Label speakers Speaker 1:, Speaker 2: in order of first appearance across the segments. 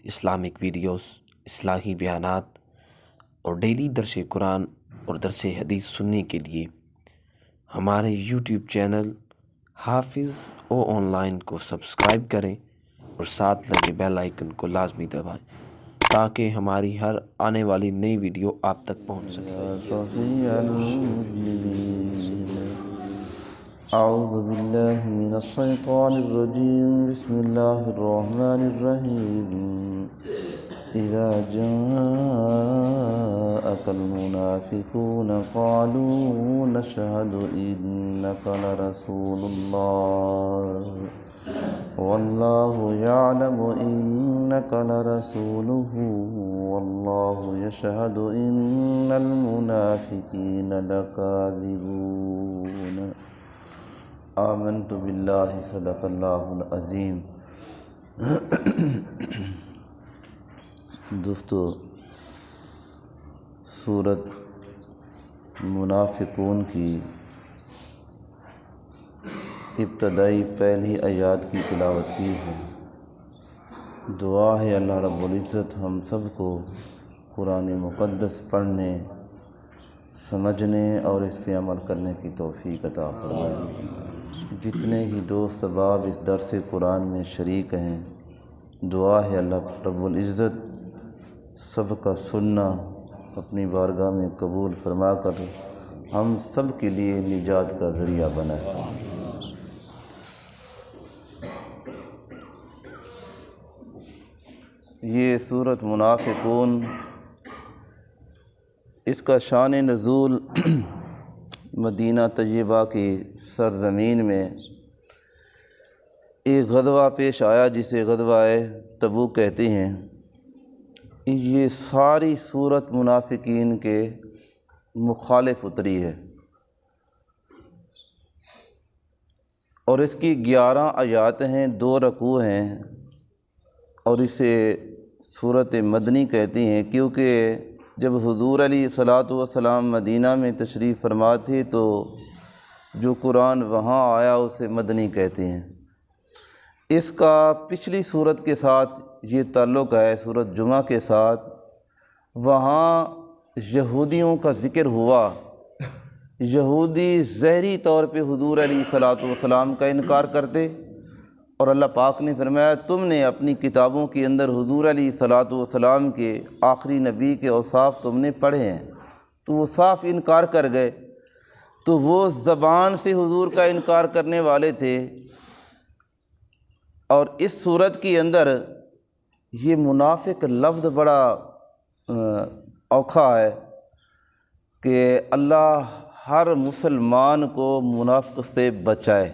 Speaker 1: Islamic videos, اصلاحی بیانات اور ڈیلی درس قرآن اور درس حدیث سننے کے لیے ہمارے یوٹیوب چینل حافظ آن لائن کو سبسکرائب کریں اور ساتھ لگے بیل آئیکن کو لازمی دبائیں تاکہ ہماری ہر آنے والی نئی ویڈیو آپ تک پہنچ سکے۔
Speaker 2: اعوذ باللہ من الشیطان الرجیم، بسم اللہ الرحمن الرحیم۔ اذا جاءك المنافقون قالوا نشهد انك لرسول الله والله يعلم انك لرسوله والله يشهد ان المنافقين لكاذبون۔ آمنت باللہ، صدق اللہ العظیم۔ دوستو، سورۃ منافقون کی ابتدائی پہلی آیات کی تلاوت کی ہے۔ دعا ہے اللہ رب العزت ہم سب کو قرآن مقدس پڑھنے، سمجھنے اور اس پہ عمل کرنے کی توفیق عطا فرمائے۔ جتنے ہی دوست احباب اس درس قرآن میں شریک ہیں، دعا ہے اللہ رب العزت سب کا سننا اپنی بارگاہ میں قبول فرما کر ہم سب کے لیے نجات کا ذریعہ بنائے۔ یہ سورۃ منافقون، اس کا شان نزول مدینہ طیبہ کی سرزمین میں ایک غزوہ پیش آیا جسے غزوہ تبوک کہتے ہیں۔ یہ ساری سورت منافقین کے مخالف اتری ہے اور اس کی 11 آیات ہیں، 2 رکوع ہیں اور اسے سورت مدنی کہتے ہیں، کیونکہ جب حضور علیہ الصلاۃ والسلام مدینہ میں تشریف فرما تھے تو جو قرآن وہاں آیا اسے مدنی کہتے ہیں۔ اس کا پچھلی صورت کے ساتھ یہ تعلق ہے، سورۃ جمعہ کے ساتھ۔ وہاں یہودیوں کا ذکر ہوا، یہودی ظاہری طور پہ حضور علیہ الصلاۃ والسلام کا انکار کرتے اور اللہ پاک نے فرمایا تم نے اپنی کتابوں کے اندر حضور علیہ الصلاۃ والسلام کے آخری نبی کے اوصاف تم نے پڑھے ہیں، تو وہ صاف انکار کر گئے۔ تو وہ زبان سے حضور کا انکار کرنے والے تھے، اور اس صورت کے اندر یہ منافق لفظ بڑا اوکھا ہے کہ اللہ ہر مسلمان کو منافق سے بچائے۔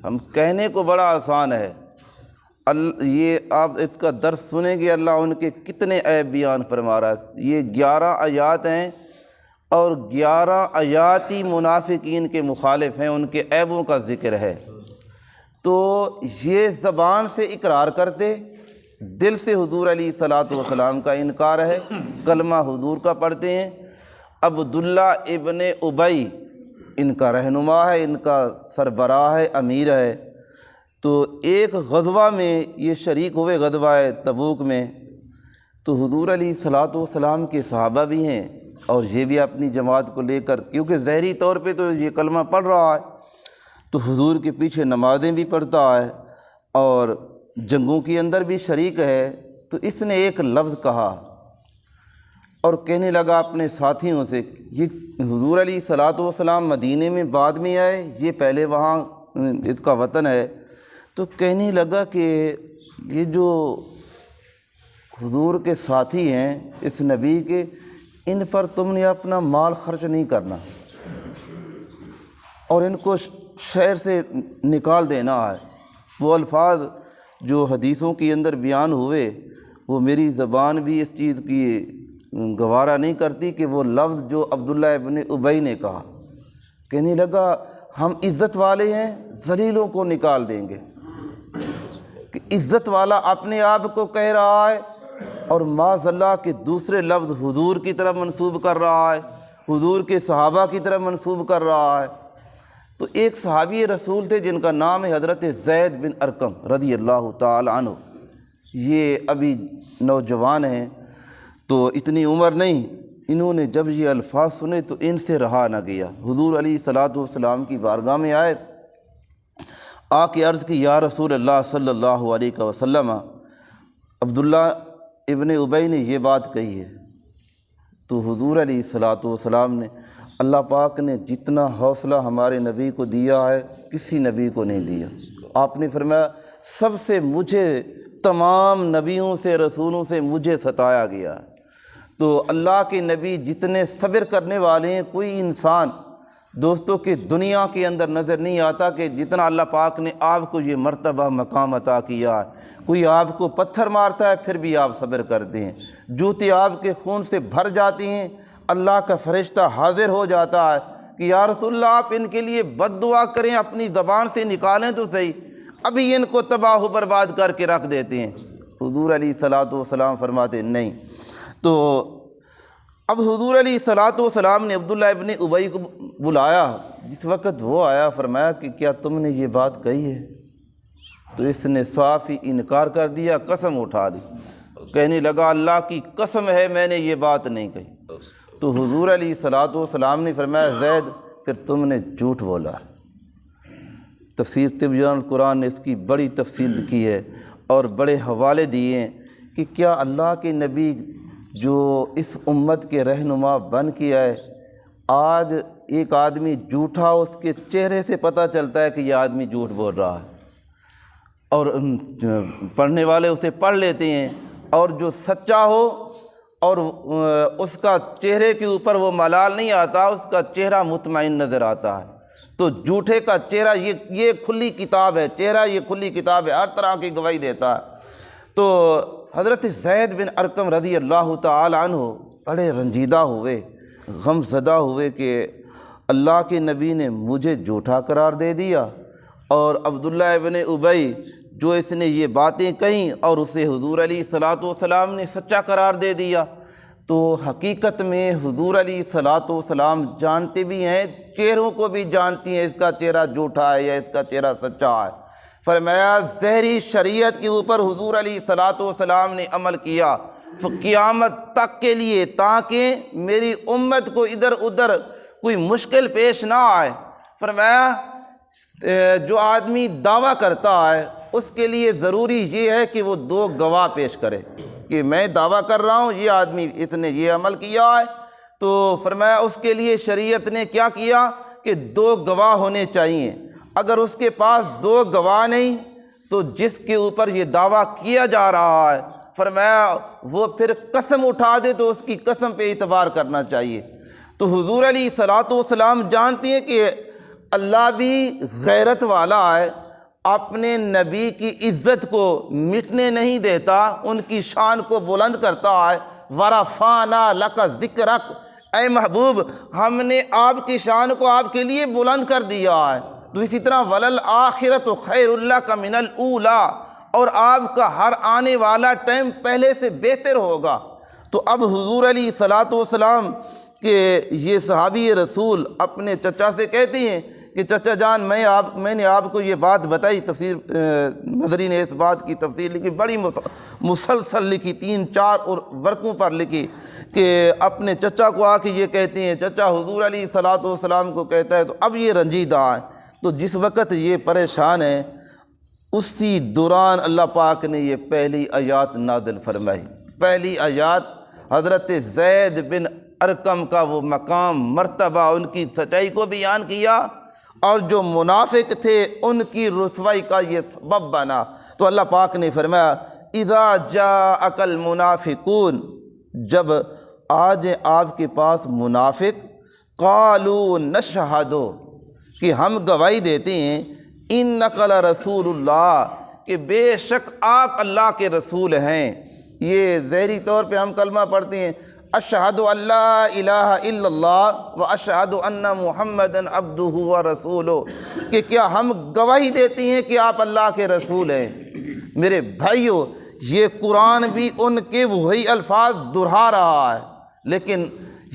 Speaker 2: ہم کہنے کو بڑا آسان ہے، یہ آپ اس کا درس سنیں گے اللہ ان کے کتنے عیب بیان فرما رہا ہے۔ یہ 11 آیات ہیں اور 11 آیات ہی منافقین کے مخالف ہیں، ان کے عیبوں کا ذکر ہے۔ تو یہ زبان سے اقرار کرتے، دل سے حضور علیہ الصلاۃ والسلام کا انکار ہے، کلمہ حضور کا پڑھتے ہیں۔ عبداللہ ابن ابی ان کا رہنما ہے، ان کا سربراہ ہے، امیر ہے۔ تو ایک غزوہ میں یہ شریک ہوئے، غزوہ تبوک میں، تو حضور علیہ الصلاۃ والسلام کے صحابہ بھی ہیں اور یہ بھی اپنی جماعت کو لے کر، کیونکہ ظاہری طور پہ تو یہ کلمہ پڑھ رہا ہے تو حضور کے پیچھے نمازیں بھی پڑھتا ہے اور جنگوں کے اندر بھی شریک ہے۔ تو اس نے ایک لفظ کہا اور کہنے لگا اپنے ساتھیوں سے، یہ حضور علیہ الصلاۃ والسلام مدینے میں بعد میں آئے، یہ پہلے وہاں اس کا وطن ہے۔ تو کہنے لگا کہ یہ جو حضور کے ساتھی ہیں اس نبی کے، ان پر تم نے اپنا مال خرچ نہیں کرنا اور ان کو شہر سے نکال دینا ہے۔ وہ الفاظ جو حدیثوں کے اندر بیان ہوئے وہ میری زبان بھی اس چیز کی گوارا نہیں کرتی کہ وہ لفظ جو عبداللہ ابن ابی نے کہا، کہنے لگا ہم عزت والے ہیں، ذلیلوں کو نکال دیں گے۔ کہ عزت والا اپنے آپ کو کہہ رہا ہے اور معاذ اللہ کے دوسرے لفظ حضور کی طرف منسوب کر رہا ہے، حضور کے صحابہ کی طرف منسوب کر رہا ہے۔ تو ایک صحابی رسول تھے جن کا نام ہے حضرت زید بن ارقم رضی اللہ تعالی عنہ۔ یہ ابھی نوجوان ہیں تو اتنی عمر نہیں، انہوں نے جب یہ الفاظ سنے تو ان سے رہا نہ گیا، حضور علیہ الصلوۃ والسلام کی بارگاہ میں آئے، آ کے عرض کی یا رسول اللہ صلی اللہ علیہ وسلم، عبداللہ ابن ابی نے یہ بات کہی ہے۔ تو حضور علیہ الصلوۃ والسلام نے، اللہ پاک نے جتنا حوصلہ ہمارے نبی کو دیا ہے کسی نبی کو نہیں دیا۔ آپ نے فرمایا سب سے مجھے، تمام نبیوں سے رسولوں سے مجھے ستایا گیا ہے۔ تو اللہ کے نبی جتنے صبر کرنے والے ہیں، کوئی انسان دوستوں کہ دنیا کے اندر نظر نہیں آتا کہ جتنا اللہ پاک نے آپ کو یہ مرتبہ مقام عطا کیا ہے۔ کوئی آپ کو پتھر مارتا ہے پھر بھی آپ صبر کرتے ہیں، جوتے آپ کے خون سے بھر جاتی ہیں، اللہ کا فرشتہ حاضر ہو جاتا ہے کہ یا رسول اللہ آپ ان کے لیے بد دعا کریں، اپنی زبان سے نکالیں تو صحیح، ابھی ان کو تباہ و برباد کر کے رکھ دیتے ہیں۔ حضور علیہ الصلوۃ والسلام فرماتے نہیں۔ تو اب حضور علیہ الصلوۃ والسلام نے عبداللہ ابن ابی کو بلایا، جس وقت وہ آیا فرمایا کہ کیا تم نے یہ بات کہی ہے؟ تو اس نے صاف ہی انکار کر دیا، قسم اٹھا دی، کہنے لگا اللہ کی قسم ہے میں نے یہ بات نہیں کہی۔ تو حضور علیہ الصلوۃ والسلام نے فرمایا زید پھر تم نے جھوٹ بولا۔ تفسیر تبیان القرآن نے اس کی بڑی تفصیل لکھی ہے اور بڑے حوالے دیے ہیں کہ کیا اللہ کے نبی جو اس امت کے رہنما بن کے آئے، آج ایک آدمی جھوٹا اس کے چہرے سے پتہ چلتا ہے کہ یہ آدمی جھوٹ بول رہا ہے، اور پڑھنے والے اسے پڑھ لیتے ہیں، اور جو سچا ہو اور اس کا چہرے کے اوپر وہ ملال نہیں آتا، اس کا چہرہ مطمئن نظر آتا ہے۔ تو جھوٹے کا چہرہ یہ کھلی کتاب ہے، چہرہ یہ کھلی کتاب ہے، ہر طرح کی گواہی دیتا ہے۔ تو حضرت زید بن ارقم رضی اللہ تعالی عنہ بڑے رنجیدہ ہوئے، غم زدہ ہوئے کہ اللہ کے نبی نے مجھے جھوٹا قرار دے دیا، اور عبداللہ ابن ابی جو اس نے یہ باتیں کہیں اور اسے حضور علیہ الصلوۃ والسلام نے سچا قرار دے دیا۔ تو حقیقت میں حضور علیہ الصلوۃ والسلام جانتے بھی ہیں، چہروں کو بھی جانتی ہیں اس کا چہرہ جھوٹا ہے یا اس کا چہرہ سچا ہے۔ فرمایا ظاہری شریعت کے اوپر حضور علیہ الصلوۃ والسلام نے عمل کیا قیامت تک کے لیے، تاکہ میری امت کو ادھر ادھر کوئی مشکل پیش نہ آئے۔ فرمایا جو آدمی دعویٰ کرتا ہے اس کے لیے ضروری یہ ہے کہ وہ دو گواہ پیش کرے کہ میں دعویٰ کر رہا ہوں یہ آدمی اس نے یہ عمل کیا ہے۔ تو فرمایا اس کے لیے شریعت نے کیا کیا کہ دو گواہ ہونے چاہیے۔ اگر اس کے پاس دو گواہ نہیں تو جس کے اوپر یہ دعویٰ کیا جا رہا ہے فرمایا وہ پھر قسم اٹھا دے تو اس کی قسم پہ اعتبار کرنا چاہیے۔ تو حضور علیہ الصلوۃ والسلام جانتے ہیں کہ اللہ بھی غیرت والا ہے، اپنے نبی کی عزت کو مٹنے نہیں دیتا، ان کی شان کو بلند کرتا ہے۔ ورفعنا لک ذکرک، اے محبوب ہم نے آپ کی شان کو آپ کے لیے بلند کر دیا ہے۔ تو اسی طرح وللآخرۃ خیر لک من الاولی، اور آپ کا ہر آنے والا ٹائم پہلے سے بہتر ہوگا۔ تو اب حضور علیہ الصلوۃ والسلام کہ یہ صحابی رسول اپنے چچا سے کہتے ہیں کہ چچا جان میں نے آپ کو یہ بات بتائی۔ تفسیر مدری نے اس بات کی تفسیر لکھی، بڑی مسلسل لکھی، 3-4 ورقوں پر لکھی کہ اپنے چچا کو آ کے یہ کہتے ہیں، چچا حضور علیہ الصلوۃ والسلام کو کہتا ہے۔ تو اب یہ رنجیدہ ہے، تو جس وقت یہ پریشان ہے اسی دوران اللہ پاک نے یہ پہلی آیات نازل فرمائی۔ پہلی آیات حضرت زید بن ارقم کا وہ مقام، مرتبہ، ان کی سچائی کو بیان کیا، اور جو منافق تھے ان کی رسوائی کا یہ سبب بنا۔ تو اللہ پاک نے فرمایا اذا جاءک المنافقون، جب آج آپ کے پاس منافق، قالوا نشہد، کہ ہم گواہی دیتے ہیں، انک لرسول اللہ، کہ بے شک آپ اللہ کے رسول ہیں۔ یہ ظاہری طور پہ ہم کلمہ پڑھتے ہیں اشہد ان لا الہ الا اللہ و اشہد ان محمدًا عبدہ و رسولہ، کہ کیا ہم گواہی دیتے ہیں کہ آپ اللہ کے رسول ہیں۔ میرے بھائیو، یہ قرآن بھی ان کے وہی الفاظ دہرا رہا ہے، لیکن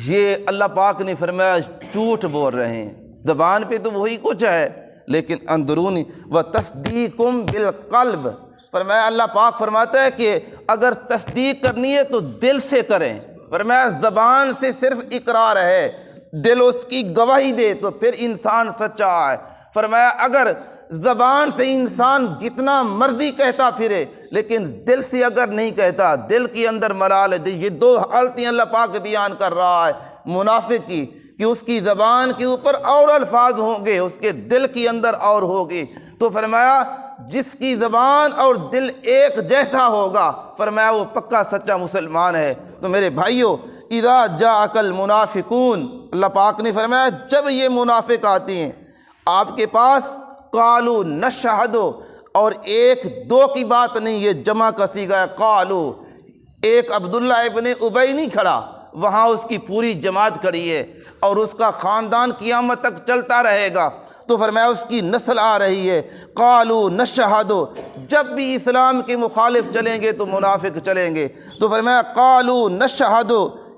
Speaker 2: یہ اللہ پاک نے فرمایا جھوٹ بول رہے ہیں۔ زبان پہ تو وہی کچھ ہے لیکن اندرونی وتصدیقم بالقلب، فرمایا اللہ پاک فرماتا ہے کہ اگر تصدیق کرنی ہے تو دل سے کریں، فرمایا زبان سے صرف اقرار ہے، دل اس کی گواہی دے تو پھر انسان سچا ہے۔ فرمایا اگر زبان سے انسان جتنا مرضی کہتا پھرے لیکن دل سے اگر نہیں کہتا، دل کے اندر ملال ہے، یہ دو حالتیں اللہ پاک بیان کر رہا ہے منافق کی، کہ اس کی زبان کے اوپر اور الفاظ ہوں گے، اس کے دل کے اندر اور ہوگی۔ تو فرمایا جس کی زبان اور دل ایک جیسا ہوگا، فرمایا وہ پکا سچا مسلمان ہے۔ تو میرے بھائیو، اذا جاءک المنافقون، اللہ پاک نے فرمایا جب یہ منافق آتے ہیں آپ کے پاس، قالوا نشہد، اور ایک دو کی بات نہیں، یہ جمع کا صیغہ ہے، قالوا، ایک عبداللہ ابن ابی نہیں کھڑا، وہاں اس کی پوری جماعت کھڑی ہے اور اس کا خاندان قیامت تک چلتا رہے گا۔ تو فرمایا اس کی نسل آ رہی ہے، قالوا نشہد، جب بھی اسلام کے مخالف چلیں گے تو منافق چلیں گے۔ تو فرمایا قالوا نشہد،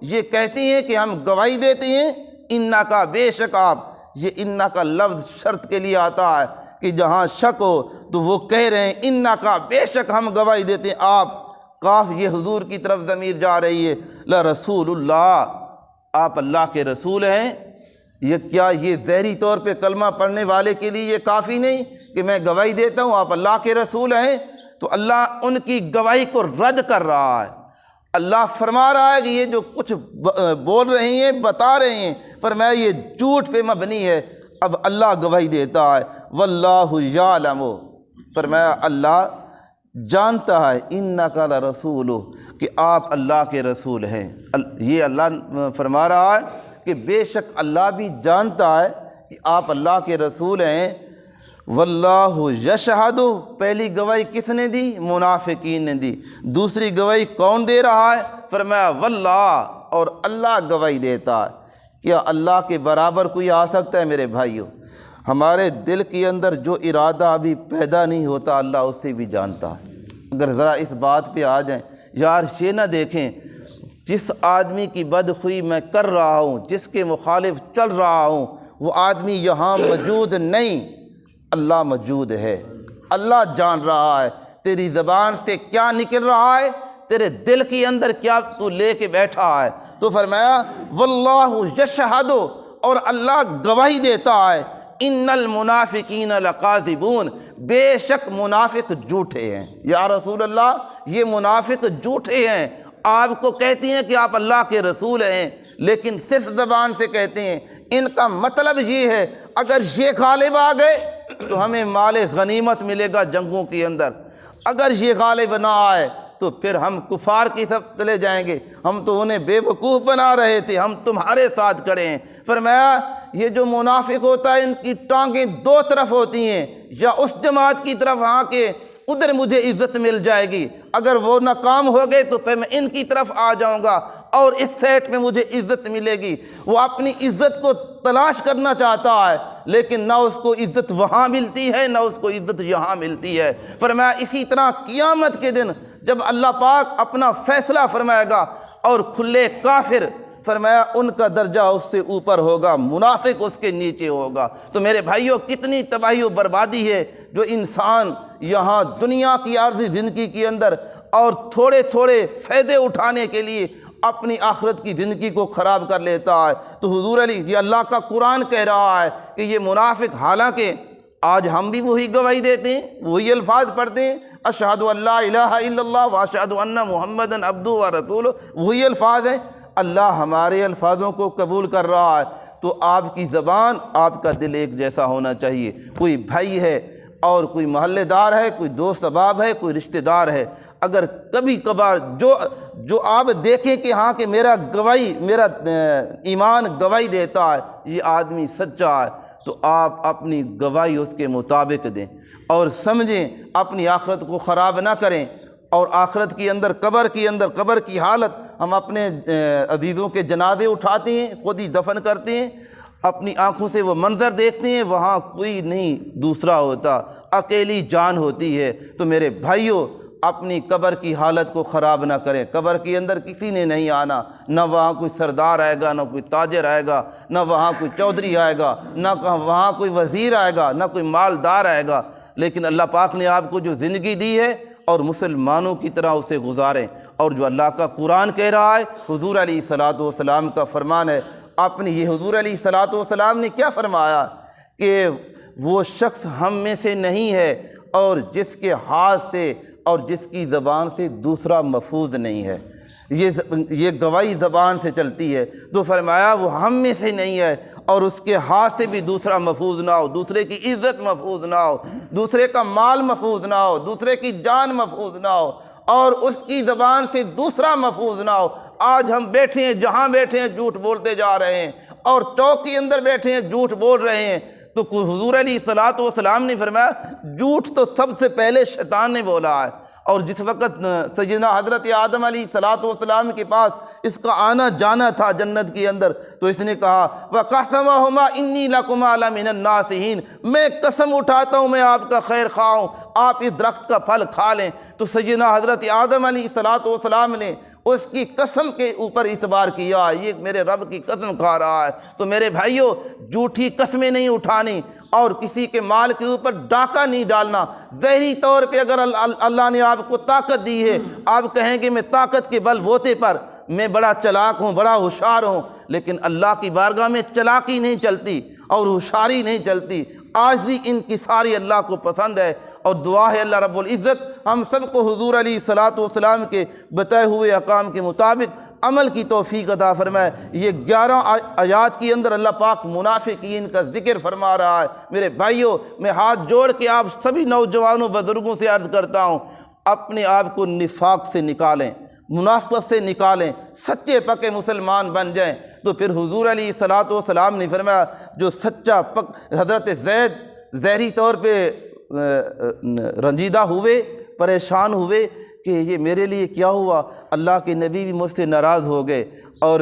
Speaker 2: یہ کہتے ہیں کہ ہم گواہی دیتے ہیں، انکا، بے شک آپ، یہ انکا لفظ شرط کے لیے آتا ہے کہ جہاں شک ہو تو وہ کہہ رہے ہیں انکا، بے شک ہم گواہی دیتے ہیں آپ، کاف یہ حضور کی طرف ضمیر جا رہی ہے، لرسول اللہ، آپ اللہ کے رسول ہیں۔ یہ کیا یہ ظاہری طور پہ کلمہ پڑھنے والے کے لیے یہ کافی نہیں کہ میں گواہی دیتا ہوں آپ اللہ کے رسول ہیں؟ تو اللہ ان کی گواہی کو رد کر رہا ہے۔ اللہ فرما رہا ہے کہ یہ جو کچھ بول رہے ہیں، بتا رہے ہیں، فرمایا یہ جھوٹ پہ مبنی ہے۔ اب اللہ گواہی دیتا ہے، واللہ یعلم، فرمایا اللہ جانتا ہے، انکا لرسول، کہ آپ اللہ کے رسول ہیں۔ یہ اللہ فرما رہا ہے کہ بے شک اللہ بھی جانتا ہے کہ آپ اللہ کے رسول ہیں۔ واللہ یشہد، پہلی گواہی کس نے دی؟ منافقین نے دی۔ دوسری گواہی کون دے رہا ہے؟ فرمایا واللہ، اور اللہ گواہی دیتا ہے۔ کیا اللہ کے برابر کوئی آ سکتا ہے؟ میرے بھائیوں، ہمارے دل کے اندر جو ارادہ ابھی پیدا نہیں ہوتا اللہ اسے بھی جانتا ہے۔ اگر ذرا اس بات پہ آ جائیں، یار یہ نہ دیکھیں جس آدمی کی بدخوئی میں کر رہا ہوں، جس کے مخالف چل رہا ہوں، وہ آدمی یہاں موجود نہیں، اللہ موجود ہے۔ اللہ جان رہا ہے تیری زبان سے کیا نکل رہا ہے، تیرے دل کے اندر کیا تو لے کے بیٹھا ہے۔ تو فرمایا واللہ یشہد، اور اللہ گواہی دیتا ہے، ان المنافقین لکاذبون، بے شک منافق جھوٹے ہیں۔ یا رسول اللہ، یہ منافق جھوٹے ہیں، آپ کو کہتے ہیں کہ آپ اللہ کے رسول ہیں لیکن صرف زبان سے کہتے ہیں۔ ان کا مطلب یہ ہے اگر یہ غالب آ گئے تو ہمیں مال غنیمت ملے گا جنگوں کے اندر، اگر یہ غالب نہ آئے تو پھر ہم کفار کی طرف چلے جائیں گے، ہم تو انہیں بے وقوف بنا رہے تھے، ہم تمہارے ساتھ کھڑے ہیں۔ فرمایا یہ جو منافق ہوتا ہے ان کی ٹانگیں دو طرف ہوتی ہیں، یا اس جماعت کی طرف ہاں کہ ادھر مجھے عزت مل جائے گی، اگر وہ ناکام ہو گئے تو پھر میں ان کی طرف آ جاؤں گا اور اس سیٹ میں مجھے عزت ملے گی۔ وہ اپنی عزت کو تلاش کرنا چاہتا ہے لیکن نہ اس کو عزت وہاں ملتی ہے نہ اس کو عزت یہاں ملتی ہے۔ فرمایا اسی طرح قیامت کے دن جب اللہ پاک اپنا فیصلہ فرمائے گا اور کھلے کافر، فرمایا ان کا درجہ اس سے اوپر ہوگا، منافق اس کے نیچے ہوگا۔ تو میرے بھائیوں، کتنی تباہی و بربادی ہے جو انسان یہاں دنیا کی عارضی زندگی کے اندر اور تھوڑے تھوڑے فائدے اٹھانے کے لیے اپنی آخرت کی زندگی کو خراب کر لیتا ہے۔ تو حضور علی، یہ اللہ کا قرآن کہہ رہا ہے کہ یہ منافق، حالانکہ آج ہم بھی وہی گواہی دیتے ہیں، وہی الفاظ پڑھتے ہیں، اشہد ان لا الہ الا اللہ واشہد ان محمدًا عبدہ ورسولہ، وہی الفاظ ہیں۔ اللہ ہمارے الفاظوں کو قبول کر رہا ہے، تو آپ کی زبان، آپ کا دل ایک جیسا ہونا چاہیے۔ کوئی بھائی ہے اور کوئی محلے دار ہے، کوئی دوست احباب ہے، کوئی رشتہ دار ہے، اگر کبھی کبھار جو آپ دیکھیں کہ ہاں کہ میرا ایمان گواہی دیتا ہے یہ آدمی سچا ہے، تو آپ اپنی گواہی اس کے مطابق دیں اور سمجھیں، اپنی آخرت کو خراب نہ کریں۔ اور آخرت کے اندر، قبر کی حالت، ہم اپنے عزیزوں کے جنازے اٹھاتے ہیں، خود ہی دفن کرتے ہیں، اپنی آنکھوں سے وہ منظر دیکھتے ہیں، وہاں کوئی نہیں دوسرا ہوتا، اکیلی جان ہوتی ہے۔ تو میرے بھائیوں، اپنی قبر کی حالت کو خراب نہ کریں۔ قبر کے اندر کسی نے نہیں آنا، نہ وہاں کوئی سردار آئے گا، نہ کوئی تاجر آئے گا، نہ وہاں کوئی چودھری آئے گا، نہ وہاں کوئی وزیر آئے گا، نہ کوئی مالدار آئے گا، لیکن اللہ پاک نے آپ کو جو زندگی دی ہے اور مسلمانوں کی طرح اسے گزاریں۔ اور جو اللہ کا قرآن کہہ رہا ہے، حضور علیہ الصلوۃ والسلام کا فرمان ہے، یہ حضور علیہ الصلوۃ والسلام نے کیا فرمایا کہ وہ شخص ہم میں سے نہیں ہے اور جس کے ہاتھ سے اور جس کی زبان سے دوسرا محفوظ نہیں ہے۔ یہ گواہی زبان سے چلتی ہے، تو فرمایا وہ ہم میں سے نہیں ہے اور اس کے ہاتھ سے بھی دوسرا محفوظ نہ ہو، دوسرے کی عزت محفوظ نہ ہو، دوسرے کا مال محفوظ نہ ہو، دوسرے کی جان محفوظ نہ ہو، اور اس کی زبان سے دوسرا محفوظ نہ ہو۔ آج ہم بیٹھے ہیں، جہاں بیٹھے ہیں جھوٹ بولتے جا رہے ہیں، اور چوک کے اندر بیٹھے ہیں جھوٹ بول رہے ہیں۔ تو حضور علیہ الصلوۃ والسلام نے فرمایا جھوٹ تو سب سے پہلے شیطان نے بولا ہے۔ اور جس وقت سیدنا حضرت آدم علیہ الصلوۃ والسلام کے پاس اس کا آنا جانا تھا جنت کے اندر، تو اس نے کہا وَقَسَمَهُمَا إِنِّي لَكُمَا لَمِنَ النَّاصِحِينَ، میں قسم اٹھاتا ہوں میں آپ کا خیر خواہ ہوں، آپ اس درخت کا پھل کھا لیں۔ تو سیدنا حضرت آدم علیہ الصلوۃ والسلام نے اس کی قسم کے اوپر اعتبار کیا، یہ میرے رب کی قسم کھا رہا ہے۔ تو میرے بھائیوں، جھوٹی قسمیں نہیں اٹھانی اور کسی کے مال کے اوپر ڈاکہ نہیں ڈالنا۔ ظاہری طور پہ اگر اللہ نے آپ کو طاقت دی ہے، آپ کہیں گے میں طاقت کے بل بوتے پر میں بڑا چلاک ہوں، بڑا ہوشیار ہوں، لیکن اللہ کی بارگاہ میں چلاکی نہیں چلتی اور ہوشیاری نہیں چلتی، عاجزی انکساری اللہ کو پسند ہے۔ اور دعا ہے اللہ رب العزت ہم سب کو حضور علیہ الصلوۃ والسلام کے بتائے ہوئے احکام کے مطابق عمل کی توفیق عطا فرمائے۔ یہ 11 آیات کے اندر اللہ پاک منافقین کا ذکر فرما رہا ہے۔ میرے بھائیوں، میں ہاتھ جوڑ کے آپ سبھی نوجوانوں بزرگوں سے عرض کرتا ہوں، اپنے آپ کو نفاق سے نکالیں، منافقت سے نکالیں، سچے پکے مسلمان بن جائیں۔ تو پھر حضور علیہ الصلوۃ والسلام نے فرمایا جو سچا حضرت زید ظاہری طور پہ رنجیدہ ہوئے، پریشان ہوئے کہ یہ میرے لیے کیا ہوا، اللہ کے نبی بھی مجھ سے ناراض ہو گئے اور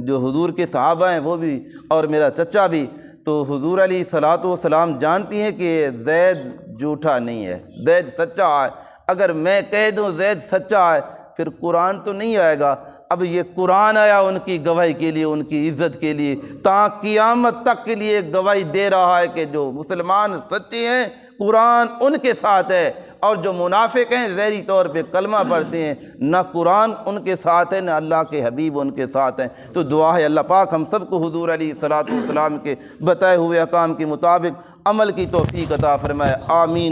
Speaker 2: جو حضور کے صحابہ ہیں وہ بھی اور میرا چچا بھی۔ تو حضور علیہ الصلوۃ والسلام جانتی ہیں کہ زید جھوٹا نہیں ہے، زید سچا ہے۔ اگر میں کہہ دوں زید سچا ہے پھر قرآن تو نہیں آئے گا، اب یہ قرآن آیا ان کی گواہی کے لیے، ان کی عزت کے لیے، تا قیامت تک کے لیے گواہی دے رہا ہے کہ جو مسلمان سچے ہیں قرآن ان کے ساتھ ہے، اور جو منافق ہیں ظاہری طور پہ کلمہ پڑھتے ہیں، نہ قرآن ان کے ساتھ ہے نہ اللہ کے حبیب ان کے ساتھ ہیں۔ تو دعا ہے اللہ پاک ہم سب کو حضور علیہ الصلوۃ والسلام کے بتائے ہوئے احکام کے مطابق عمل کی توفیق عطا فرمائے، آمین۔